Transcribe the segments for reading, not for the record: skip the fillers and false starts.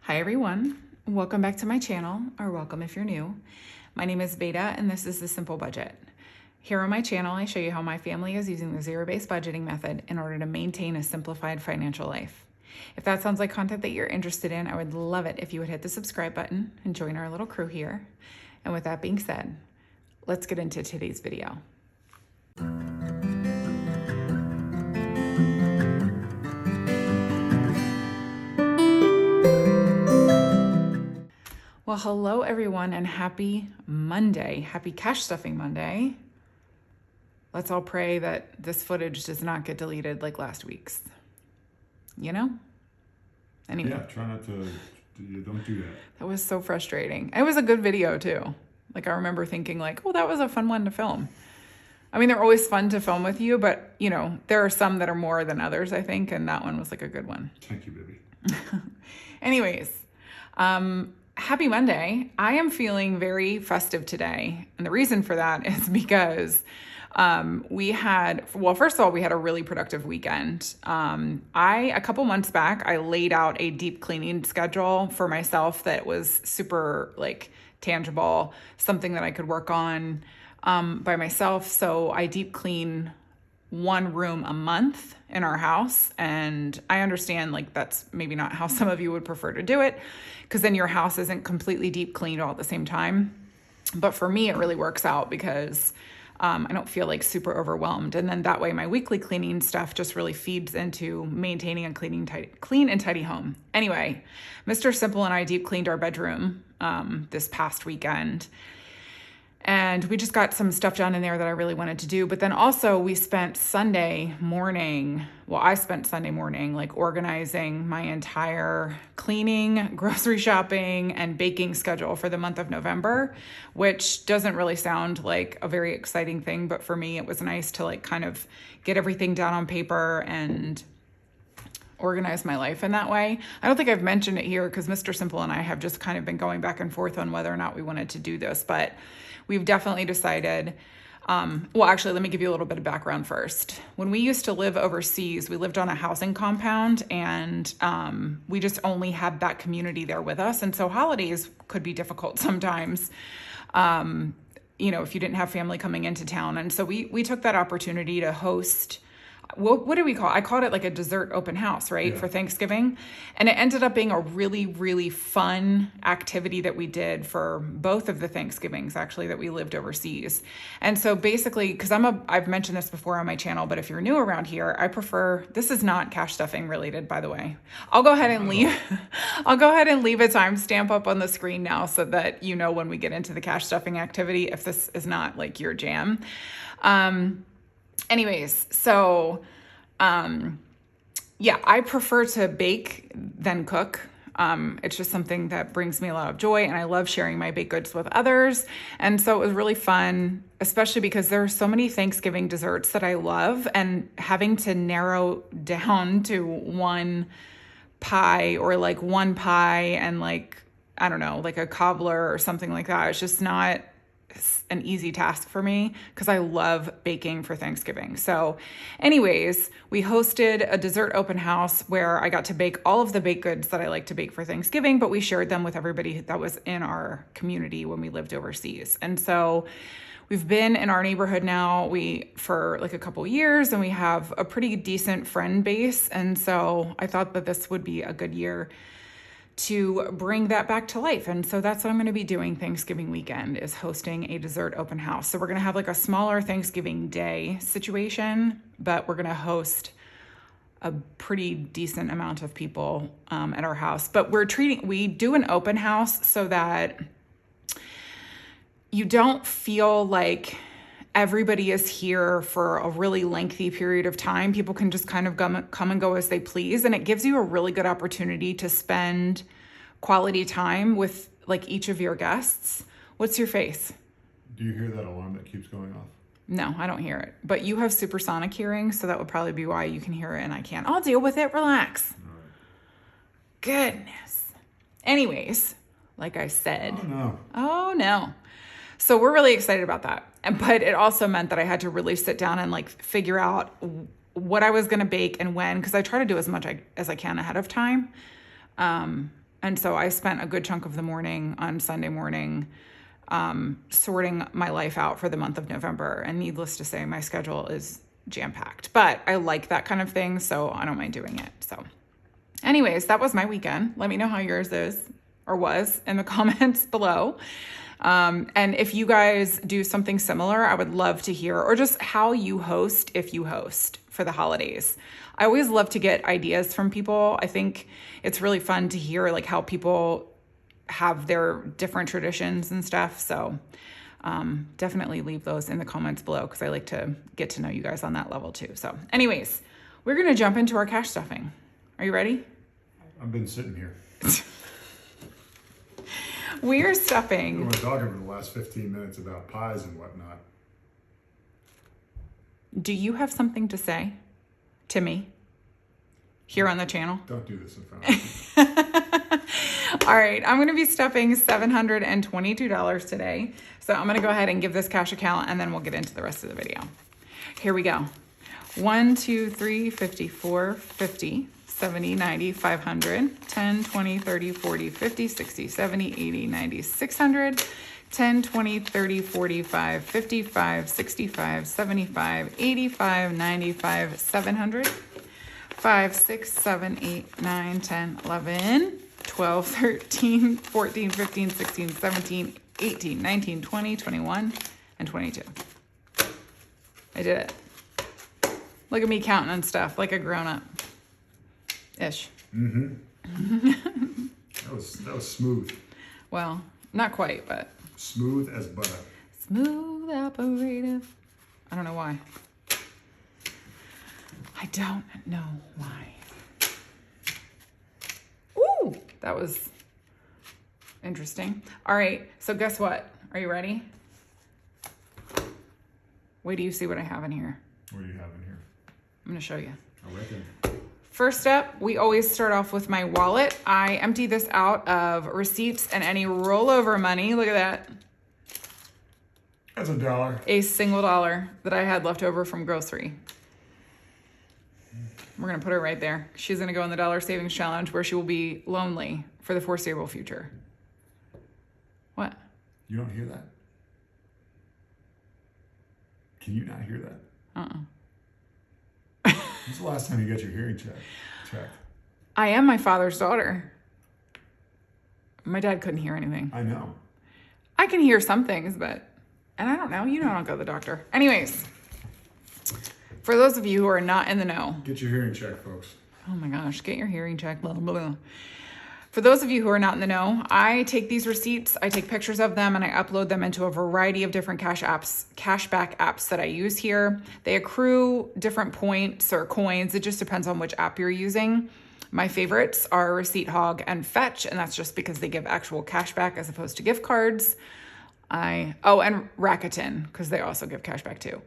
Hi everyone, welcome back to my channel, or welcome if you're new. My name is Veda and this is The Simple Budget. Here on my channel, I show you how my family is using the zero-based budgeting method in order to maintain a simplified financial life. If that sounds like content that you're interested in, I would love it if you would hit the subscribe button and join our little crew here. And with that being said, let's get into today's video. Well, hello everyone and happy Monday. Happy cash stuffing Monday. Let's all pray that this footage does not get deleted like last week's. You know? Anyway. Yeah, try not to, don't do that. That was so frustrating. It was a good video too. Like I remember thinking like, oh, that was a fun one to film. I mean, they're always fun to film with you, but you know, there are some that are more than others, I think, and that one was like a good one. Thank you, baby. Anyways, happy Monday. I am feeling very festive today. And the reason for that is because first of all, we had a really productive weekend. A couple months back, I laid out a deep cleaning schedule for myself that was super like tangible, something that I could work on by myself. So I deep clean one room a month in our house. And I understand like that's maybe not how some of you would prefer to do it, because then your house isn't completely deep cleaned all at the same time. But for me, it really works out because I don't feel like super overwhelmed. And then that way my weekly cleaning stuff just really feeds into maintaining a clean and tidy home. Anyway, Mr. Simple and I deep cleaned our bedroom this past weekend. And we just got some stuff done in there that I really wanted to do. But then also I spent Sunday morning like organizing my entire cleaning, grocery shopping, and baking schedule for the month of November, which doesn't really sound like a very exciting thing. But for me, it was nice to like kind of get everything down on paper and organize my life in that way. I don't think I've mentioned it here because Mr. Simple and I have just kind of been going back and forth on whether or not we wanted to do this, but we've definitely decided, actually, let me give you a little bit of background first. When we used to live overseas, we lived on a housing compound and we just only had that community there with us. And so holidays could be difficult sometimes, you know, if you didn't have family coming into town. And so we took that opportunity to host, what do we call it? I called it like a dessert open house, right? Yeah. For Thanksgiving. And it ended up being a really, really fun activity that we did for both of the Thanksgivings actually that we lived overseas. And so basically, because I've mentioned this before on my channel, but if you're new around here, this is not cash stuffing related, by the way. I'll go ahead and leave a timestamp up on the screen now so that you know when we get into the cash stuffing activity, if this is not like your jam. Anyways, so, I prefer to bake than cook. It's just something that brings me a lot of joy and I love sharing my baked goods with others. And so it was really fun, especially because there are so many Thanksgiving desserts that I love, and having to narrow down to one pie or like one pie and like, I don't know, like a cobbler or something like that. It's just not an easy task for me because I love baking for Thanksgiving. So anyways, we hosted a dessert open house where I got to bake all of the baked goods that I like to bake for Thanksgiving, but we shared them with everybody that was in our community when we lived overseas. And so we've been in our neighborhood now for like a couple years, and we have a pretty decent friend base. And so I thought that this would be a good year to bring that back to life. And so that's what I'm going to be doing Thanksgiving weekend, is hosting a dessert open house. So we're going to have like a smaller Thanksgiving Day situation, but we're going to host a pretty decent amount of people at our house. But we do an open house so that you don't feel like everybody is here for a really lengthy period of time. People can just kind of come and go as they please. And it gives you a really good opportunity to spend quality time with like each of your guests. What's your face? Do you hear that alarm that keeps going off? No, I don't hear it. But you have supersonic hearing, so that would probably be why you can hear it and I can't. I'll deal with it. Relax. All right. Goodness. Anyways, like I said. Oh no. So we're really excited about that. But it also meant that I had to really sit down and like figure out what I was going to bake and when, because I try to do as much as I can ahead of time. And so I spent a good chunk of the morning on Sunday morning sorting my life out for the month of November. And needless to say, my schedule is jam-packed. But I like that kind of thing, so I don't mind doing it. So anyways, that was my weekend. Let me know how yours is or was in the comments below. And if you guys do something similar, I would love to hear, or just how you host if you host for the holidays. I always love to get ideas from people. I think it's really fun to hear like how people have their different traditions and stuff. So definitely leave those in the comments below because I like to get to know you guys on that level too. So anyways, we're going to jump into our cash stuffing. Are you ready? I've been sitting here. We are We've stuffing. been talking for the last 15 minutes about pies and whatnot. Do you have something to say to me here on the channel? Don't do this in front of me. All right, I'm going to be stuffing $722 today. So I'm going to go ahead and give this cash account and then we'll get into the rest of the video. Here we go. 1, 2, 3, 54, 50, 70, 90, 500, 10, 20, 30, 40, 50, 60, 70, 80, 90, 600, 10, 20, 30, 45, 55, 65, 75, 85, 95, 700, 5, 6, 7, 8, 9, 10, 11, 12, 13, 14, 15, 16, 17, 18, 19, 20, 21, and 22. I did it. Look at me counting and stuff like a grown-up-ish. That was smooth. Well, not quite, but Smooth as butter. smooth operative. I don't know why. I don't know why. Ooh, that was interesting. All right, so guess what? Are you ready? Wait till you see what I have in here. What do you have in here? I'm gonna show you. I reckon. First up, we always start off with my wallet. I empty this out of receipts and any rollover money. Look at that. That's $1. A single dollar that I had left over from grocery. We're gonna put her right there. She's gonna go in the dollar savings challenge where she will be lonely for the foreseeable future. What? You don't hear that? Can you not hear that? When's the last time you got your hearing checked? I am my father's daughter. My dad couldn't hear anything. I know. I can hear some things, but, and I don't know, you know I don't go to the doctor. Anyways, for those of you who are not in the know. Get your hearing checked, folks. Oh my gosh, get your hearing checked, blah, blah, blah. For those of you who are not in the know, I take these receipts, I take pictures of them, and I upload them into a variety of different cashback apps that I use here. They accrue different points or coins. It just depends on which app you're using. My favorites are Receipt Hog and Fetch, and that's just because they give actual cashback as opposed to gift cards. And Rakuten, because they also give cashback too.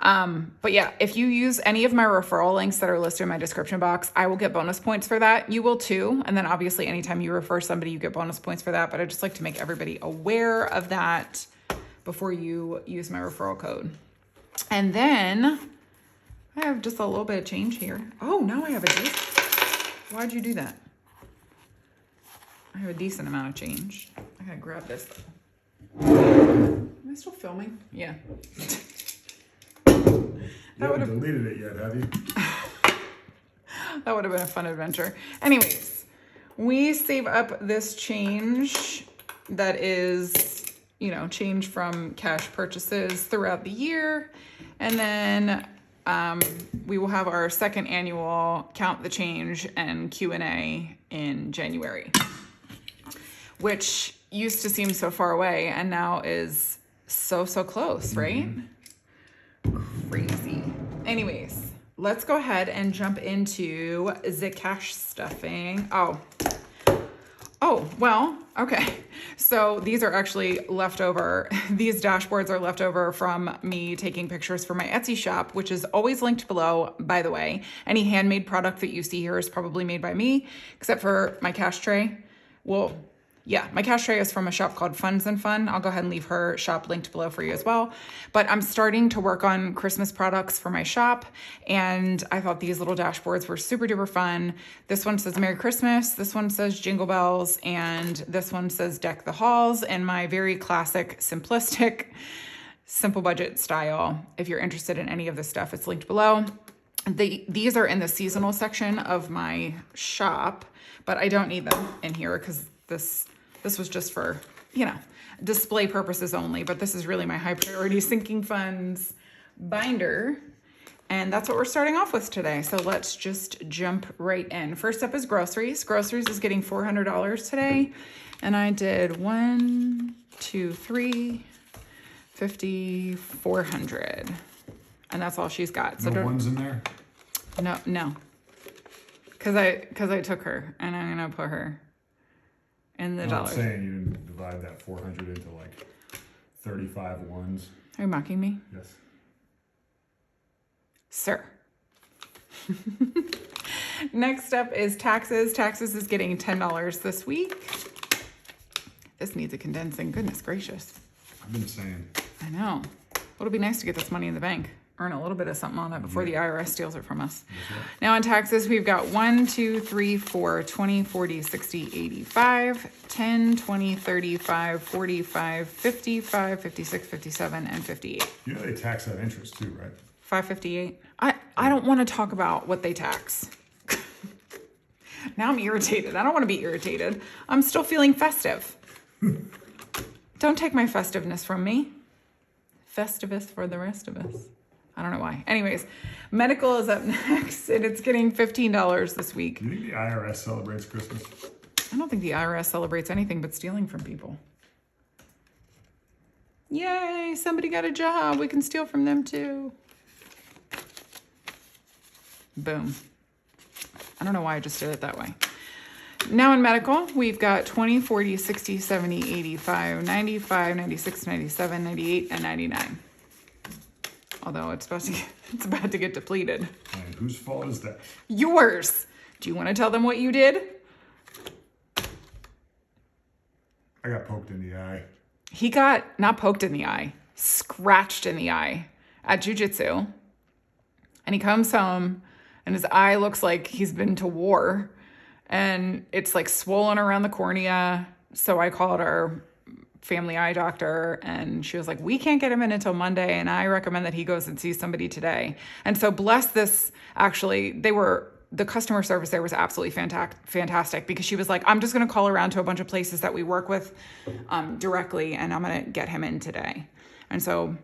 But yeah, if you use any of my referral links that are listed in my description box, I will get bonus points for that. You will too. And then obviously anytime you refer somebody, you get bonus points for that. But I just like to make everybody aware of that before you use my referral code. And then I have just a little bit of change here. Oh, now I have a decent. Why'd you do that? I have a decent amount of change. I gotta grab this. Am I still filming? Yeah. You haven't deleted it yet, have you? That would have been a fun adventure. Anyways, we save up this change that is, change from cash purchases throughout the year. And then we will have our second annual Count the Change and Q&A in January, which used to seem so far away and now is so close, right? Crazy. Anyways, let's go ahead and jump into the cash stuffing. Oh, well, okay. So these are actually leftover. These dashboards are leftover from me taking pictures for my Etsy shop, which is always linked below, by the way. Any handmade product that you see here is probably made by me, except for my cash tray. Well, Yeah, my cash tray is from a shop called Funds and Fun. I'll go ahead and leave her shop linked below for you as well. But I'm starting to work on Christmas products for my shop, and I thought these little dashboards were super duper fun. This one says Merry Christmas, this one says Jingle Bells, and this one says Deck the Halls in my very classic, simplistic, simple budget style. If you're interested in any of this stuff, it's linked below. These are in the seasonal section of my shop, but I don't need them in here because this was just for, display purposes only, but this is really my high priority sinking funds binder. And that's what we're starting off with today. So let's just jump right in. First up is groceries. Groceries is getting $400 today. And I did 1, 2, 3, 50, 400. And that's all she's got. So no ones in there? No. Cause I took her and I'm gonna put her in the dollars. I'm saying you didn't divide that 400 into like 35 ones. Are you mocking me? Yes. Sir. Next up is taxes. Taxes is getting $10 this week. This needs a condensing. Goodness gracious. I've been saying. I know. It'll be nice to get this money in the bank. Earn a little bit of something on it before the IRS steals it from us. Right. Now on taxes, we've got 1, 2, 3, 4, 20, 40, 60, 85, 10, 20, 35, 45, 55, 56, 57, and 58. You know they tax that interest too, right? 558. I don't want to talk about what they tax. Now I'm irritated. I don't want to be irritated. I'm still feeling festive. Don't take my festiveness from me. Festivus for the rest of us. I don't know why. Anyways, medical is up next, and it's getting $15 this week. Do you think the IRS celebrates Christmas? I don't think the IRS celebrates anything but stealing from people. Yay, somebody got a job. We can steal from them too. Boom. I don't know why I just did it that way. Now in medical, we've got 20, 40, 60, 70, 85, 95, 96, 97, 98, and 99. Although it's about to get depleted. And whose fault is that? Yours. Do you want to tell them what you did? I got poked in the eye. He got not poked in the eye, scratched in the eye at jiu-jitsu. And he comes home and his eye looks like he's been to war. And it's like swollen around the cornea. So I called our family eye doctor and she was like, we can't get him in until Monday. And I recommend that he goes and sees somebody today. And so bless this, actually, the customer service there was absolutely fantastic because she was like, I'm just going to call around to a bunch of places that we work with directly and I'm going to get him in today. And so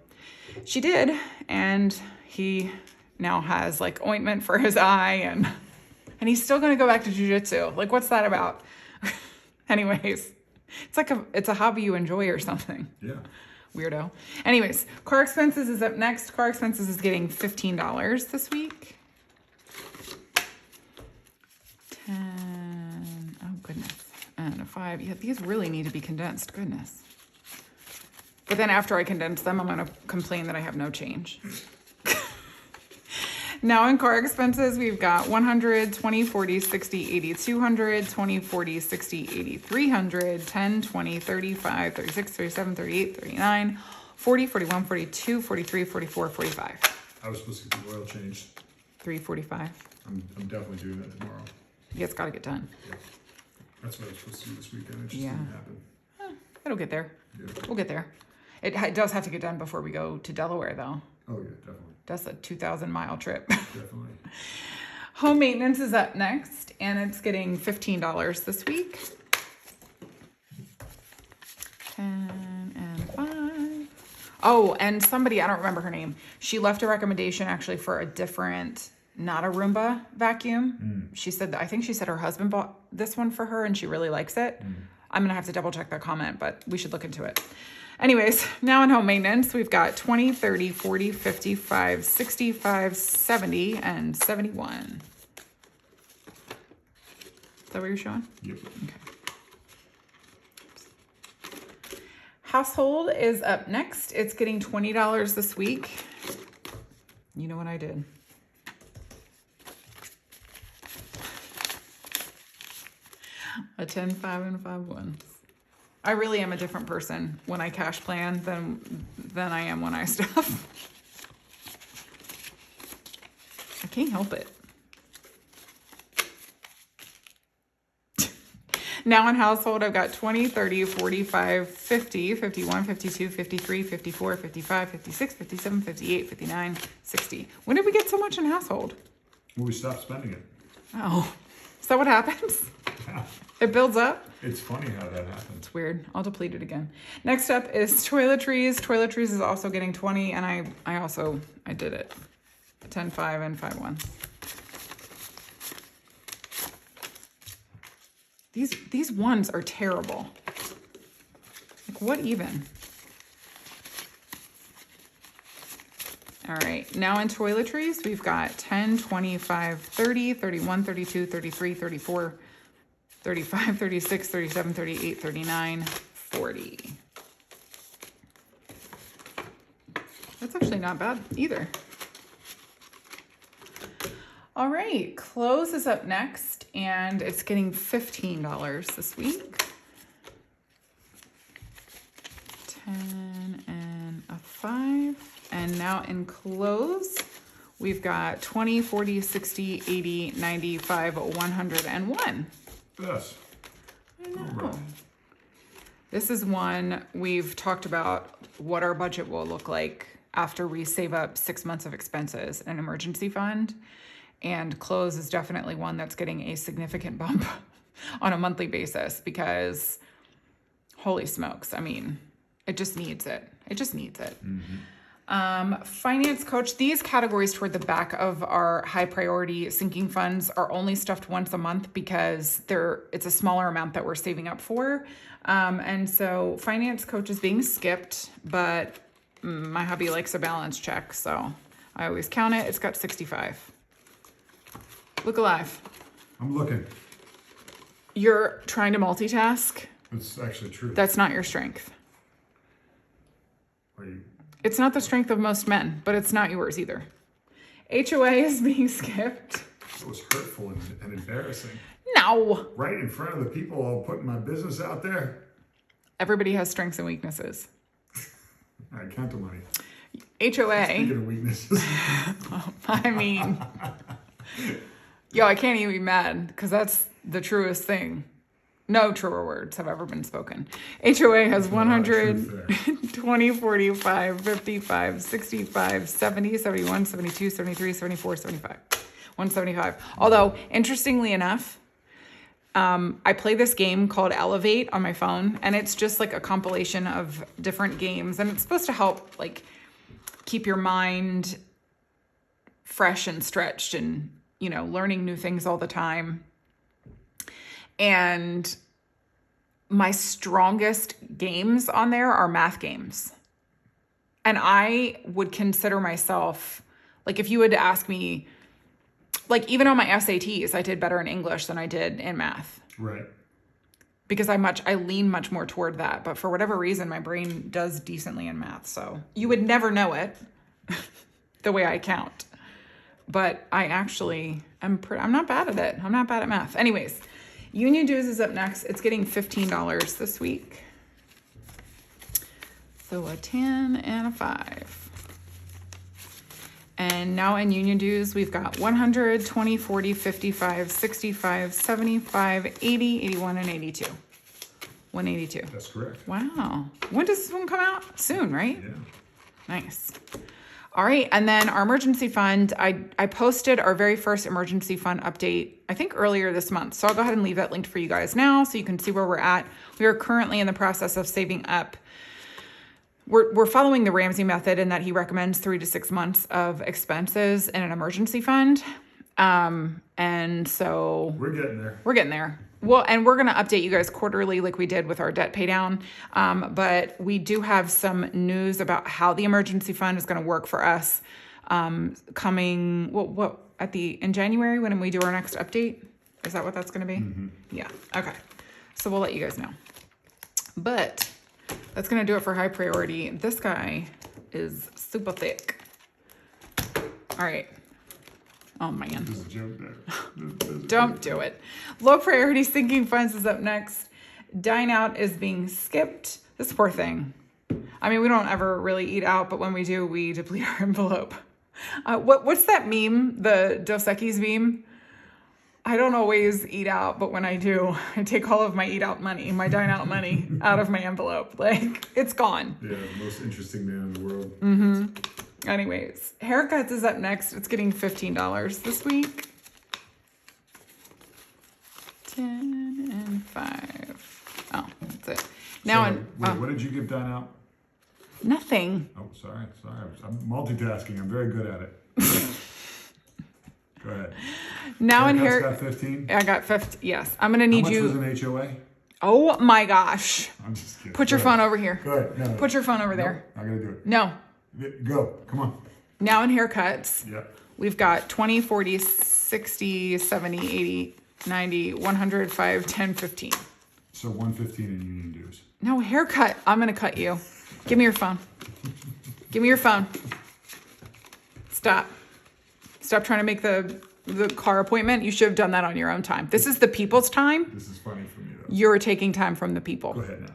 she did. And he now has like ointment for his eye and he's still going to go back to jiu-jitsu. Like, what's that about? Anyways, it's a hobby you enjoy or something. Yeah. Weirdo. Anyways, car expenses is up next. Car expenses is getting $15 this week. 10. Oh, goodness. And a 5. Yeah, these really need to be condensed. Goodness. But then after I condense them, I'm going to complain that I have no change. Now in car expenses, we've got 100, 20, 40, 60, 80, 200, 20, 40, 60, 80, 300, 10, 20, 35, 36, 37, 38, 39, 40, 41, 42, 43, 44, 45. I was supposed to get the oil changed. 345. I'm definitely doing that tomorrow. Yeah, it's got to get done. Yeah. That's what I was supposed to do this weekend. It just Yeah. didn't happen. It'll get there. Yeah. We'll get there. It does have to get done before we go to Delaware, though. Oh, yeah, definitely. That's a 2,000-mile trip. Definitely. Home maintenance is up next, and it's getting $15 this week. 10 and 5. Oh, and somebody, I don't remember her name, she left a recommendation actually for a different, not a Roomba vacuum. She said, I think she said her husband bought this one for her and she really likes it. I'm going to have to double check that comment, but we should look into it. Anyways, now in home maintenance, we've got 20, 30, 40, 55, 65, 70, and 71. Is that what you're showing? Yep. Okay. Household is up next. It's getting $20 this week. You know what I did? A 10, 5, and 5 ones. I really am a different person when I cash plan than I am when I stuff. I can't help it. Now in household, I've got 20, 30, 45, 50, 51, 52, 53, 54, 55, 56, 57, 58, 59, 60. When did we get so much in household? Well, we stopped spending it. Oh, is that what happens? Yeah. It builds up? It's funny how that happens. It's weird. I'll deplete it again. Next up is toiletries. Toiletries is also getting 20, and I did it. 10, 5, and 5, 1. These ones are terrible. Like, what even? All right, now in toiletries, we've got 10, 25, 30, 31, 32, 33, 34, 35, 36, 37, 38, 39, 40. That's actually not bad either. All right, clothes is up next, and it's getting $15 this week. 10 and a 5. And now in clothes, we've got 20, 40, 60, 80, 95, 101. Yes. I know. This is one we've talked about what our budget will look like after we save up 6 months of expenses in an emergency fund. And clothes is definitely one that's getting a significant bump on a monthly basis because holy smokes, I mean, it just needs it. It just needs it. Finance coach, these categories toward the back of our high priority sinking funds are only stuffed once a month because it's a smaller amount that we're saving up for. And so finance coach is being skipped, but my hubby likes a balance check. So I always count it. It's got 65. Look alive. I'm looking. You're trying to multitask. It's actually true. That's not your strength. Are you? It's not the strength of most men, but it's not yours either. HOA is being skipped. It was hurtful and embarrassing. No. Right in front of the people all putting my business out there. Everybody has strengths and weaknesses. All right, count the money. HOA. Speaking of weaknesses. I mean, yo, I can't even be mad because that's the truest thing. No truer words have ever been spoken. HOA has 100, 20, 45, 55, 65, 70, 71, 72, 73, 74, 75. 175. Although, interestingly enough, I play this game called Elevate on my phone, and it's just like a compilation of different games, and it's supposed to help like keep your mind fresh and stretched and, you know, learning new things all the time. And my strongest games on there are math games. And I would consider myself, like if you would ask me, like even on my SATs, I did better in English than I did in math. Right. Because I lean much more toward that. But for whatever reason, my brain does decently in math. So you would never know it the way I count. But I actually I'm not bad at it. I'm not bad at math. Anyways, union dues is up next. It's getting $15 this week. So a 10 and a 5. And now in union dues, we've got 100, 20, 40, 55, 65, 75, 80, 81, and 82. 182. That's correct. Wow. When does this one come out? Soon, right? Yeah. Nice. All right. And then our emergency fund, I posted our very first emergency fund update, I think earlier this month. So I'll go ahead and leave that linked for you guys now so you can see where we're at. We are currently in the process of saving up. We're following the Ramsey method in that he recommends 3 to 6 months of expenses in an emergency fund. And so We're getting there. We're getting there. Well, and we're going to update you guys quarterly like we did with our debt pay down. But we do have some news about how the emergency fund is going to work for us coming, in January when we do our next update? Is that what that's going to be? Mm-hmm. Yeah. Okay. So we'll let you guys know. But that's going to do it for high priority. This guy is super thick. All right. Oh, man. There's a joke there. Don't do it. Low priority sinking funds is up next. Dine out is being skipped. This poor thing. I mean, we don't ever really eat out, but when we do, we deplete our envelope. What's that meme? The Dos Equis meme? I don't always eat out, but when I do, I take all of my eat out money, my dine out money out of my envelope. Like, it's gone. Yeah, the most interesting man in the world. Mm-hmm. Anyways, haircuts is up next. It's getting $15 this week. 10 and 5. Oh, that's it. Now, what did you give dine out? Nothing. Oh, sorry. I'm multitasking. I'm very good at it. Go ahead. Now in here, got 15. I got 50. Yes, I'm gonna need you. How much was an HOA? Oh my gosh! I'm just kidding. Put your phone over here. Go ahead. No, Put your phone over there. I'm gonna do it. No. Go. Come on. Now in haircuts, Yep. we've got 20, 40, 60, 70, 80, 90, 100, 5, 10, 15. So 115 in union dues. No haircut. I'm gonna cut you. Give me your phone. Give me your phone. Stop. Stop trying to make the car appointment. You should have done that on your own time. This is the people's time. This is funny for me though. You're taking time from the people. Go ahead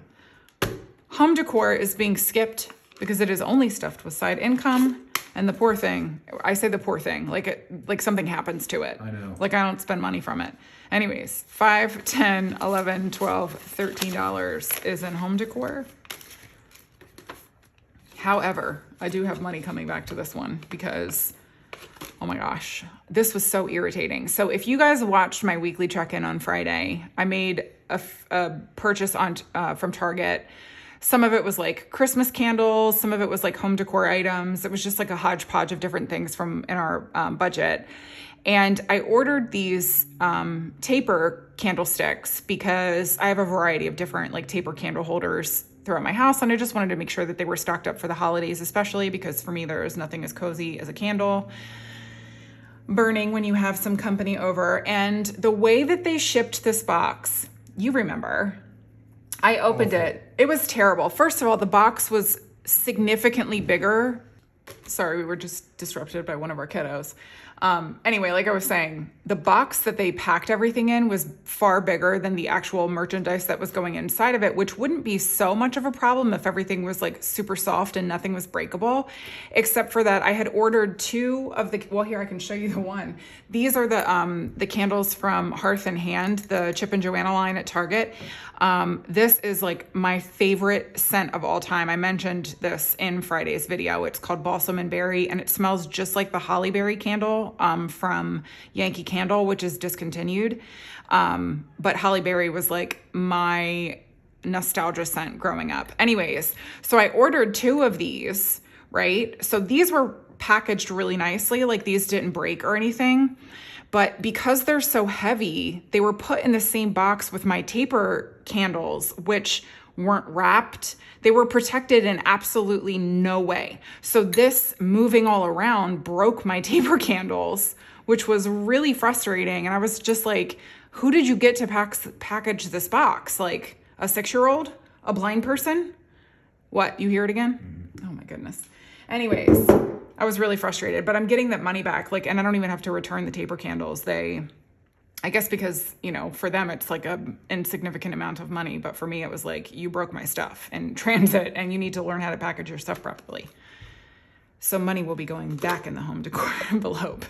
now. Home decor is being skipped because it is only stuffed with side income. And the poor thing, I say the poor thing, like something happens to it. I know. Like I don't spend money from it. Anyways, $5, $10, $11, $12, $13 is in home decor. However, I do have money coming back to this one because, oh my gosh, this was so irritating. So if you guys watched my weekly check-in on Friday, I made a purchase on from Target. Some of it was like Christmas candles. Some of it was like home decor items. It was just like a hodgepodge of different things from in our budget. And I ordered these taper candlesticks because I have a variety of different like taper candle holders throughout my house. And I just wanted to make sure that they were stocked up for the holidays, especially because for me, there is nothing as cozy as a candle burning when you have some company over. And the way that they shipped this box, you remember, I opened it. It was terrible. First of all, the box was significantly bigger. Sorry, we were just disrupted by one of our kiddos. Anyway, like I was saying, the box that they packed everything in was far bigger than the actual merchandise that was going inside of it, which wouldn't be so much of a problem if everything was like super soft and nothing was breakable, except for that I had ordered two of the, well, here I can show you the one. These are the candles from Hearth and Hand, the Chip and Joanna line at Target. This is like my favorite scent of all time. I mentioned this in Friday's video. It's called Balsam and Berry, and it smells just like the Holly Berry candle from Yankee Candle, which is discontinued. But Holly Berry was like my nostalgia scent growing up. Anyways, so I ordered two of these, right? So these were packaged really nicely. Like these didn't break or anything. But because they're so heavy, they were put in the same box with my taper candles, which weren't wrapped. They were protected in absolutely no way. So this moving all around broke my taper candles, which was really frustrating. And I was just like, who did you get to package this box? Like a 6-year-old? A blind person? What, you hear it again? Oh my goodness. Anyways, I was really frustrated, but I'm getting that money back. Like, and I don't even have to return the taper candles. I guess because, you know, for them, it's like a insignificant amount of money. But for me, it was like, you broke my stuff in transit and you need to learn how to package your stuff properly. So money will be going back in the home decor envelope.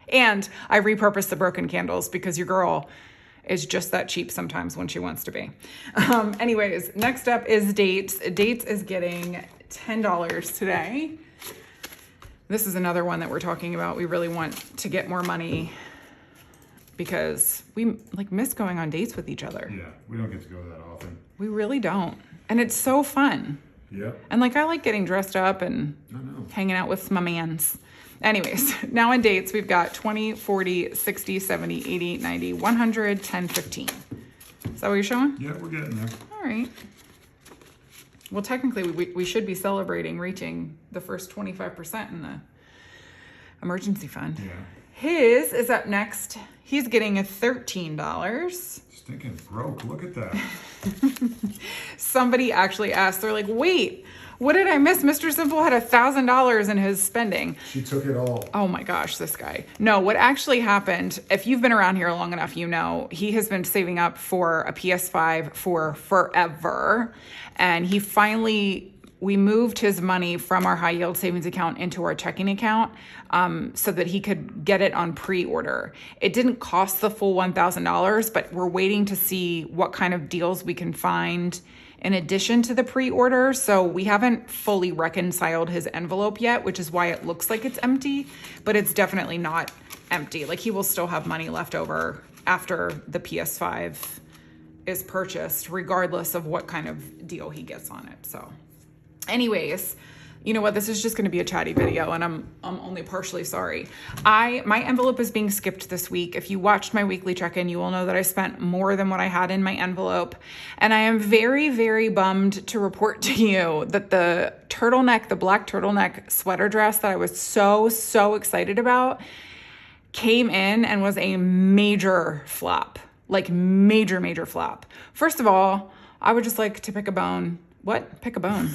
And I repurposed the broken candles because your girl is just that cheap sometimes when she wants to be. Anyways, next up is Dates. Dates is getting $10 today. This is another one that we're talking about. We really want to get more money because we like miss going on dates with each other. Yeah, we don't get to go that often. We really don't. And it's so fun. Yeah. And like I like getting dressed up and hanging out with my mans. Anyways, now on dates, we've got 20, 40, 60, 70, 80, 90, 100, 10, 15. Is that what you're showing? Yeah, we're getting there. All right. Well, technically, we should be celebrating reaching the first 25% in the emergency fund. Yeah. His is up next. He's getting a $13. Stinking broke. Look at that. Somebody actually asked, they're like, wait, What did I miss? Mr. Simple had $1,000 in his spending. She took it all. Oh my gosh, this guy. No, what actually happened, if you've been around here long enough, you know, he has been saving up for a PS5 for forever. And we moved his money from our high yield savings account into our checking account so that he could get it on pre-order. It didn't cost the full $1,000, but we're waiting to see what kind of deals we can find in addition to the pre-order. So we haven't fully reconciled his envelope yet, which is why it looks like it's empty, but it's definitely not empty. Like, he will still have money left over after the PS5 is purchased, regardless of what kind of deal he gets on it. So anyways, you know what? This is just going to be a chatty video, and I'm only partially sorry. My envelope is being skipped this week. If you watched my weekly check-in, you will know that I spent more than what I had in my envelope, and I am very, very bummed to report to you that the black turtleneck sweater dress that I was so excited about came in and was a major flop. Like, major flop. First of all, I would just like to pick a bone. What? Pick a bone.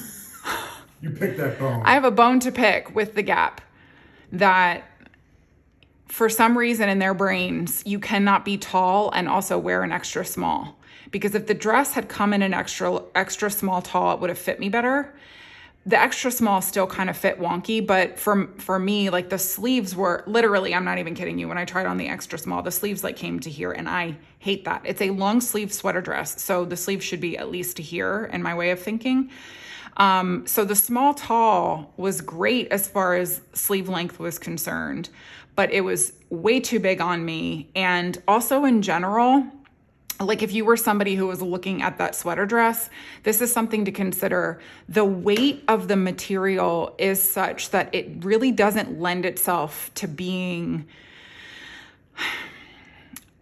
You picked that bone. I have a bone to pick with the Gap that for some reason in their brains, you cannot be tall and also wear an extra small. Because if the dress had come in an extra small tall, it would have fit me better. The extra small still kind of fit wonky, but for me, like, the sleeves were literally, I'm not even kidding you, when I tried on the extra small, the sleeves like came to here, and I hate that. It's a long sleeve sweater dress, so the sleeves should be at least to here in my way of thinking. So the small tall was great as far as sleeve length was concerned, but it was way too big on me. And also in general, like, if you were somebody who was looking at that sweater dress, this is something to consider. The weight of the material is such that it really doesn't lend itself to being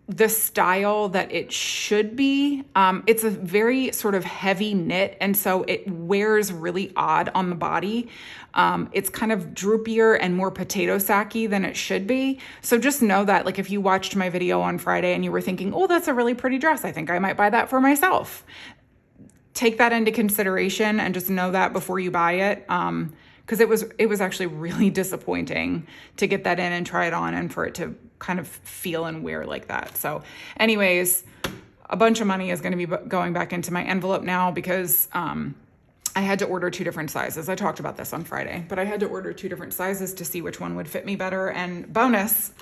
the style that it should be. It's a very sort of heavy knit, and so it wears really odd on the body. It's kind of droopier and more potato sacky than it should be. So just know that, like, if you watched my video on Friday and you were thinking, oh, that's a really pretty dress, I think I might buy that for myself. Take that into consideration and just know that before you buy it. Because it was actually really disappointing to get that in and try it on and for it to kind of feel and wear like that. So anyways, a bunch of money is going to be going back into my envelope now because I had to order 2 different sizes. I talked about this on Friday, but I had to order 2 different sizes to see which one would fit me better. And bonus,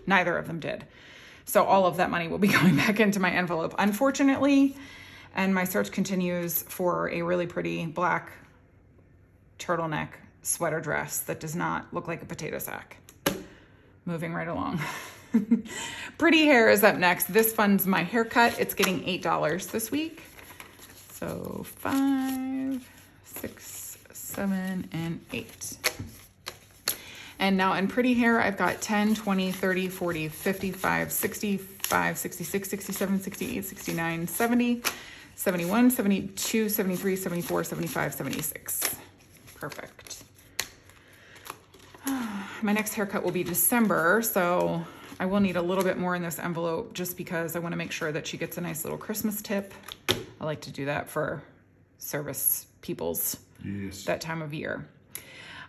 neither of them did. So all of that money will be going back into my envelope, unfortunately. And my search continues for a really pretty black turtleneck sweater dress that does not look like a potato sack. Moving right along. Pretty Hair is up next. This funds my haircut. It's getting $8 this week. So 5, 6, 7, and 8. And now in Pretty Hair, I've got 10, 20, 30, 40, 55, 65, 66, 67, 68, 69, 70, 71, 72, 73, 74, 75, 76. Perfect. My next haircut will be December, so I will need a little bit more in this envelope just because I want to make sure that she gets a nice little Christmas tip. I like to do that for service peoples that time of year.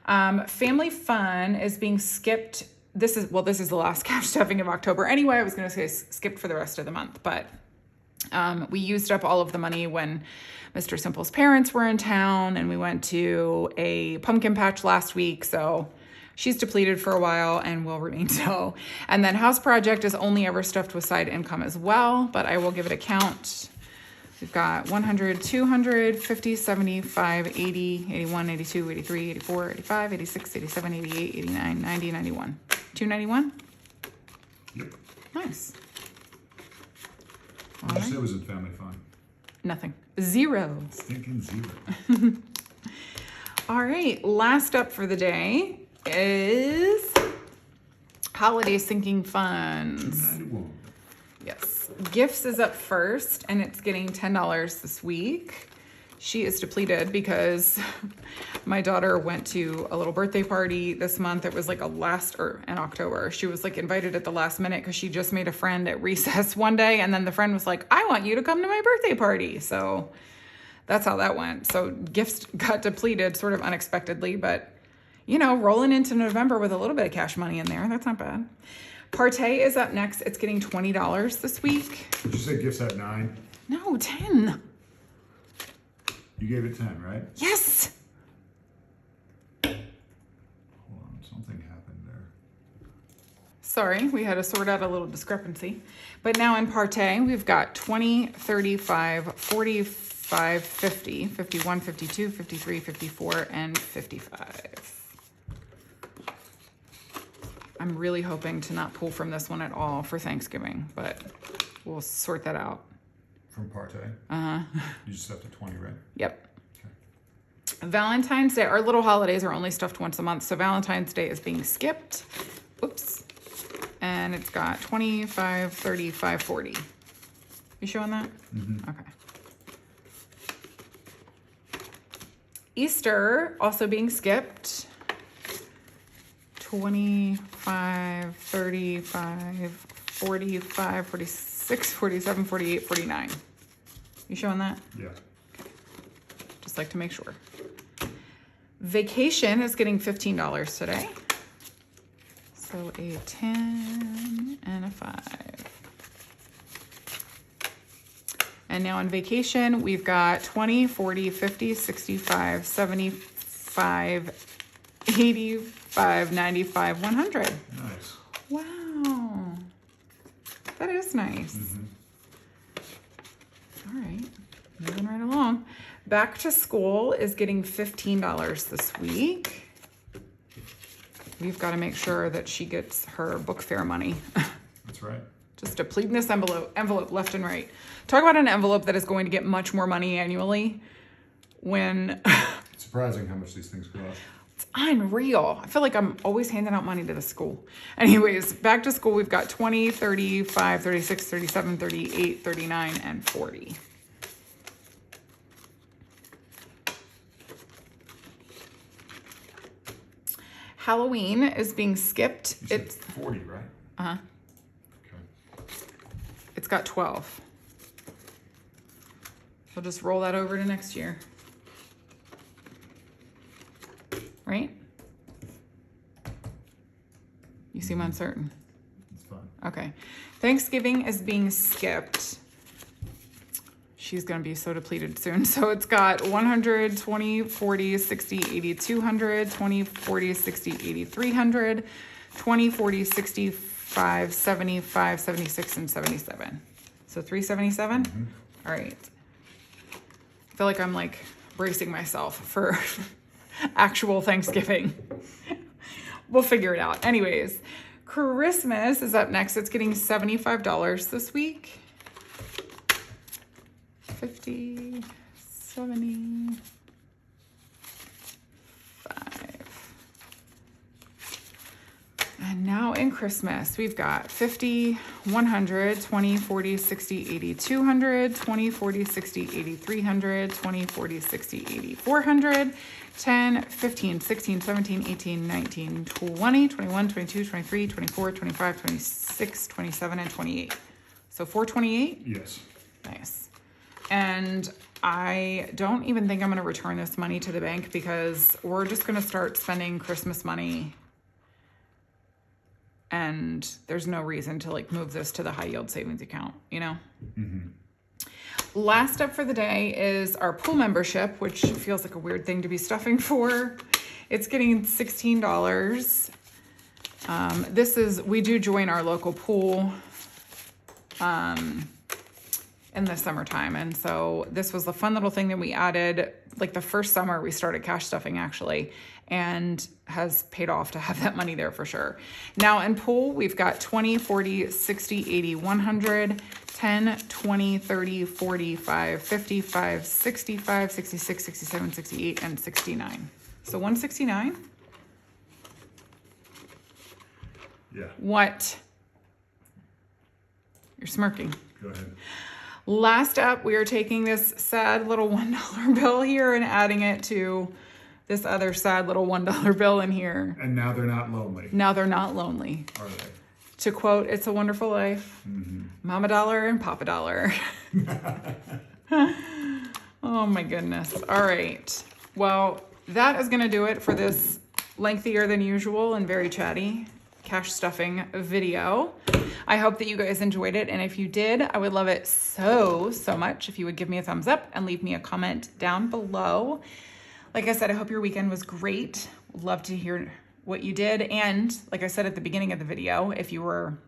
Family Fun is being skipped. This is the last cash stuffing of October. Anyway, I was going to say skipped for the rest of the month, but we used up all of the money when Mr. Simple's parents were in town, and we went to a pumpkin patch last week, so she's depleted for a while and will remain so. And then House Project is only ever stuffed with side income as well, but I will give it a count. We've got 100, 200, 50, 75, 80, 81, 82, 83, 84, 85, 86, 87, 88, 89, 90, 91. 291? Yep. Nice. What did you say was in Family Fun? Nothing. 0. Stinking 0. All right, last up for the day is holiday sinking funds. 291. Yes. Gifts is up first, and it's getting $10 this week. She is depleted because my daughter went to a little birthday party this month. It was like in October. She was like invited at the last minute because she just made a friend at recess one day. And then the friend was like, I want you to come to my birthday party. So that's how that went. So gifts got depleted sort of unexpectedly, but you know, rolling into November with a little bit of cash money in there, that's not bad. Partay is up next. It's getting $20 this week. Did you say gifts at 9? No, 10. You gave it 10, right? Yes. Hold on, something happened there. Sorry, we had to sort out a little discrepancy. But now in Partay, we've got 20, 35, 45, 50, 51, 52, 53, 54, and 55. I'm really hoping to not pull from this one at all for Thanksgiving, but we'll sort that out. From Partay? Uh-huh. You just up to 20, right? Yep. Okay. Valentine's Day, our little holidays are only stuffed once a month, so Valentine's Day is being skipped. Oops. And it's got 25, 35, 40. You showing that? Mm-hmm. Okay. Easter also being skipped. 25, 35, 45, 46, 47, 48, 49. You showing that? Yeah. Just like to make sure. Vacation is getting $15 today. So a 10 and a 5. And now on vacation, we've got 20, 40, 50, 65, 75, 85, 95, 100. Nice. Wow. That is nice. Mm-hmm. All right. Moving right along. Back to school is getting $15 this week. We've got to make sure that she gets her book fair money. That's right. Just depleting this envelope left and right. Talk about an envelope that is going to get much more money annually when... It's surprising how much these things cost. It's unreal. I feel like I'm always handing out money to the school. Anyways, back to school, we've got 20, 35, 36, 37, 38, 39, and 40. Halloween is being skipped. You said It's 40, right? uh-huh. Okay. It's got 12. We'll just roll that over to next year. Right? You seem uncertain. It's fine. Okay. Thanksgiving is being skipped. She's going to be so depleted soon. So it's got 100, 20, 40, 60, 80, 200, 20, 40, 60, 80, 300, 20, 40, 65, 75, 76, and 77. So 377? Mm-hmm. All right. I feel like I'm like bracing myself for actual Thanksgiving. We'll figure it out. Anyways, Christmas is up next. It's getting $75 this week. 50, 75. And now in Christmas, we've got 50, 100, 20, 40, 60, 80, 200, 20, 40, 60, 80, 300, 20, 40, 60, 80, 400, 10, 15, 16, 17, 18, 19, 20, 21, 22, 23, 24, 25, 26, 27, and 28. So 428? Yes. Nice. And I don't even think I'm going to return this money to the bank because we're just going to start spending Christmas money. And there's no reason to like move this to the high yield savings account, you know? Mm-hmm. Last up for the day is our pool membership, which feels like a weird thing to be stuffing for. It's getting $16. We do join our local pool in the summertime. And so this was the fun little thing that we added, like the first summer we started cash stuffing actually, and has paid off to have that money there for sure. Now in pool, we've got 20, 40, 60, 80, 100, 10, 20, 30, 45, 55, 65, 66, 67, 68, and 69. So 169? Yeah. What? You're smirking. Go ahead. Last up, we are taking this sad little $1 bill here and adding it to this other sad little $1 bill in here. And now they're not lonely. Now they're not lonely. Are they? To quote, "It's a Wonderful Life," Mm-hmm. Mama Dollar and Papa Dollar. Oh Oh my goodness. All right. Well, that is going to do it for this lengthier than usual and very chatty cash stuffing video. I hope that you guys enjoyed it. And if you did, I would love it so much if you would give me a thumbs up and leave me a comment down below. Like I said, I hope your weekend was great. Would love to hear what you did. And like I said at the beginning of the video, if you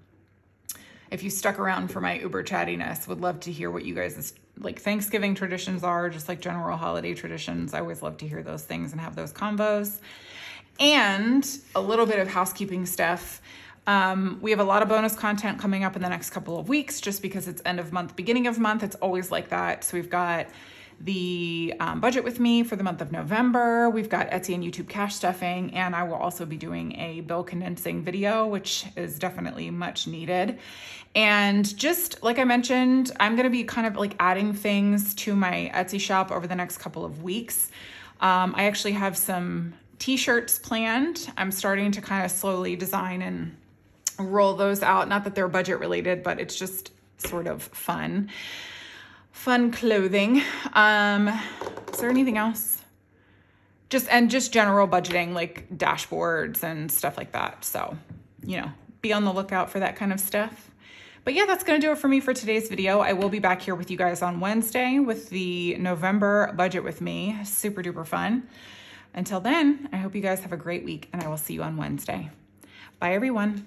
stuck around for my Uber chattiness, would love to hear what you guys' like Thanksgiving traditions are, just like general holiday traditions. I always love to hear those things and have those combos. And a little bit of housekeeping stuff. We have a lot of bonus content coming up in the next couple of weeks, just because it's end of month, beginning of month. It's always like that. So we've got the budget with me for the month of November. We've got Etsy and YouTube cash stuffing, and I will also be doing a bill condensing video, which is definitely much needed. And just like I mentioned, I'm going to be kind of like adding things to my Etsy shop over the next couple of weeks. I actually have some t-shirts planned. I'm starting to kind of slowly design and roll those out. Not that they're budget related, but it's just sort of fun clothing. Is there anything else? Just general budgeting, like dashboards and stuff like that. So, be on the lookout for that kind of stuff. But yeah, that's going to do it for me for today's video. I will be back here with you guys on Wednesday with the November budget with me. Super duper fun. Until then, I hope you guys have a great week, and I will see you on Wednesday. Bye, everyone.